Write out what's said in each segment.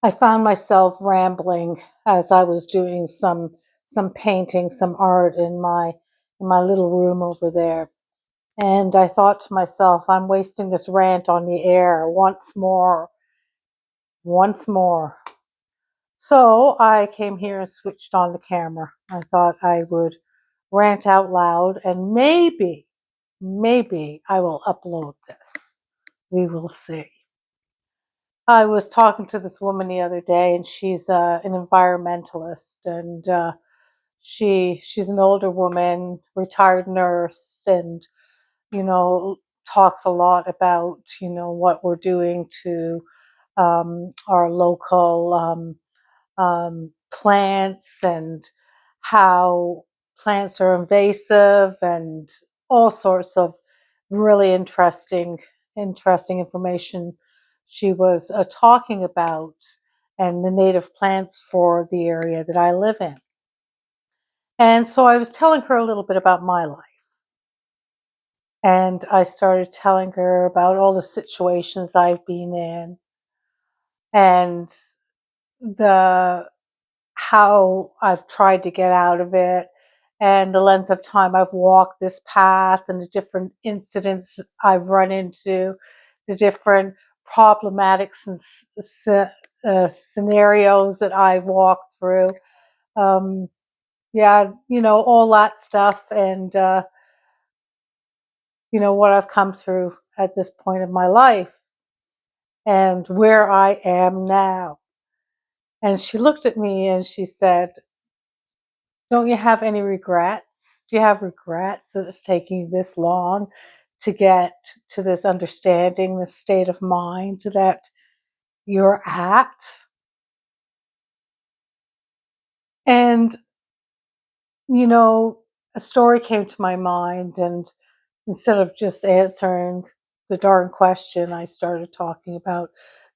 I found myself rambling as I was doing some painting, some art in my little room over there. And I thought to myself, I'm wasting this rant on the air once more. So I came here and switched on the camera. I thought I would rant out loud and maybe I will upload this. We will see. I was talking to this woman the other day, and she's an environmentalist, and she's an older woman, retired nurse, and you know talks a lot about what we're doing to our local plants and how plants are invasive and all sorts of really interesting information she was talking about and the native plants for the area that I live in. And so I was telling her a little bit about my life. And I started telling her about all the situations I've been in and the how I've tried to get out of it and the length of time I've walked this path and the different incidents I've run into, the different problematics and scenarios that I've walked through. Um, yeah, all that stuff, and what I've come through at this point of my life and where I am now. And she looked at me and she said, don't you have any regrets? Do you have regrets that it's taking you this long to get to this understanding, this state of mind that you're at? And, you know, a story came to my mind, and instead of just answering the darn question, I started talking about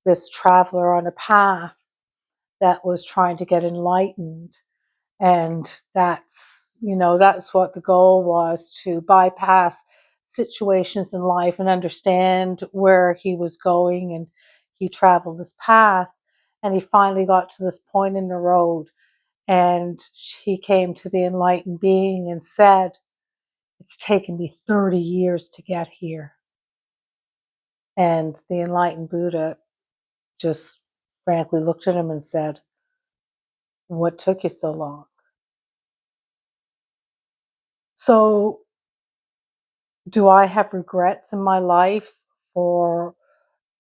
this traveler on a path that was trying to get enlightened. And that's what the goal was, to bypass situations in life and understand where he was going. And he traveled this path, and he finally got to this point in the road, and he came to the enlightened being and said, it's taken me 30 years to get here. And the enlightened Buddha just frankly looked at him and said, what took you so long? So do I have regrets in my life for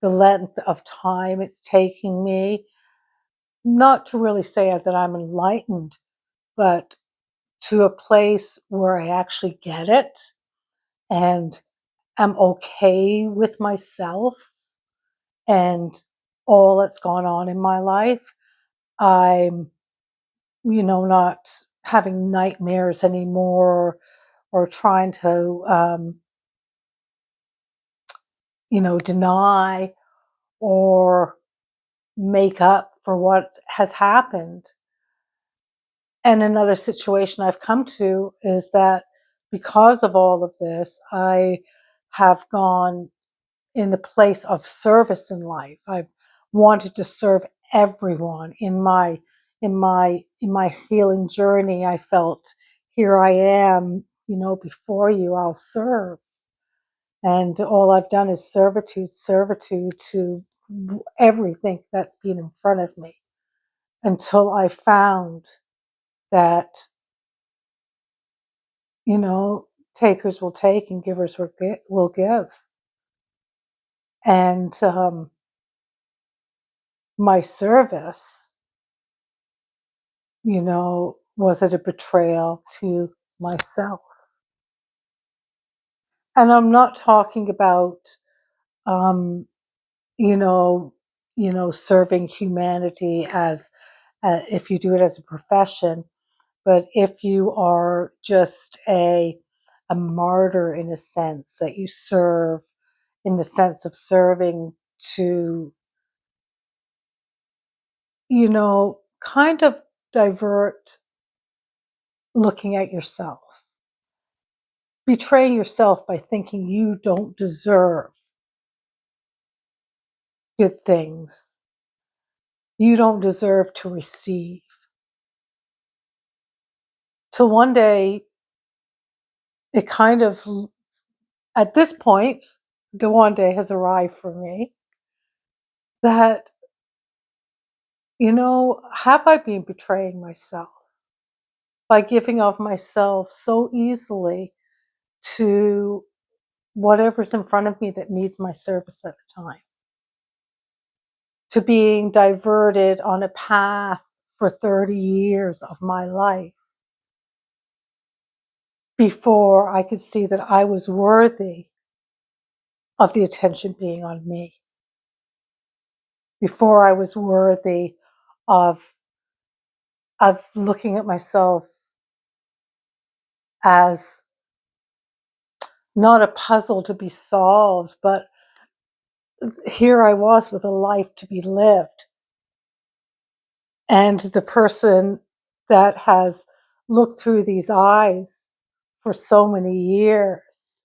the length of time it's taking me? Not to really say that I'm enlightened, but to a place where I actually get it and I'm okay with myself and all that's gone on in my life. I'm, not having nightmares anymore, or trying to, deny or make up for what has happened. And another situation I've come to is that because of all of this, I have gone in the place of service in life. I've wanted to serve everyone in my healing journey. I felt, here I am, before you, I'll serve. And all I've done is servitude to everything that's been in front of me, until I found that, you know, takers will take and givers will give. And my service, was it a betrayal to myself? And I'm not talking about, um, you know, serving humanity as if you do it as a profession. But if you are just a martyr, in a sense, that you serve in the sense of serving to, kind of divert looking at yourself, betray yourself by thinking you don't deserve good things, You don't deserve to receive. So one day, it kind of, at this point, the one day has arrived for me that, have I been betraying myself by giving of myself so easily to whatever's in front of me that needs my service at the time, to being diverted on a path for 30 years of my life before I could see that I was worthy of the attention being on me, before I was worthy of looking at myself as not a puzzle to be solved, but here I was with a life to be lived. And the person that has looked through these eyes for so many years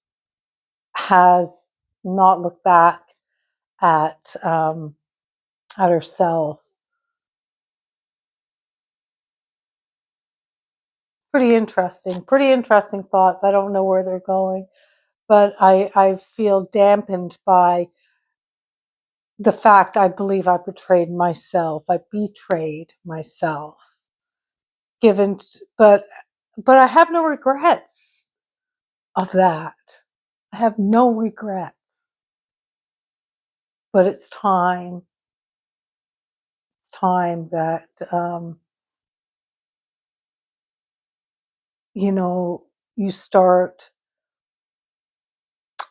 has not looked back at herself. Pretty interesting thoughts. I don't know where they're going, but I feel dampened by the fact I believe I betrayed myself. I betrayed myself. Given, but I have no regrets of that. I have no regrets. But it's time. It's time that you know you start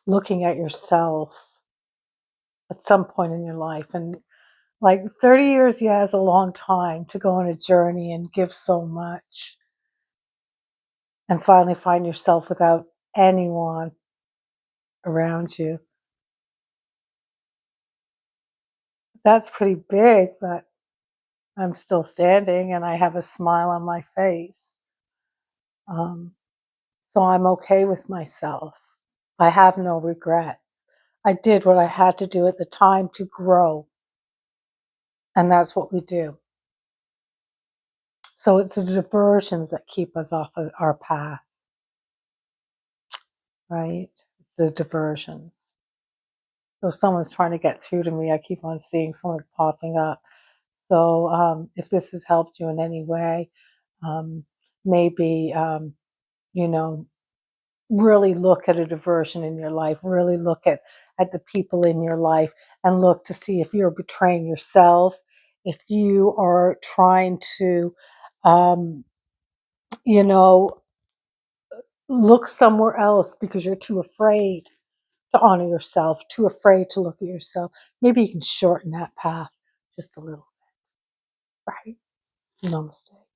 looking at yourself at some point in your life. And like 30 years, yeah, is a long time to go on a journey and give so much and finally find yourself without anyone around you. That's pretty big, but I'm still standing and I have a smile on my face. Um, so I'm okay with myself. I have no regrets. I did what I had to do at the time to grow, and that's what we do. So it's the diversions that keep us off of our path, right? It's the diversions. So someone's trying to get through to me. I keep on seeing someone popping up. So if this has helped you in any way, um, maybe you know really look at a diversion in your life. Really look at the people in your life and look to see if you're betraying yourself, if you are trying to, um, you know, look somewhere else because you're too afraid to honor yourself, too afraid to look at yourself. Maybe you can shorten that path just a little, right? Namaste.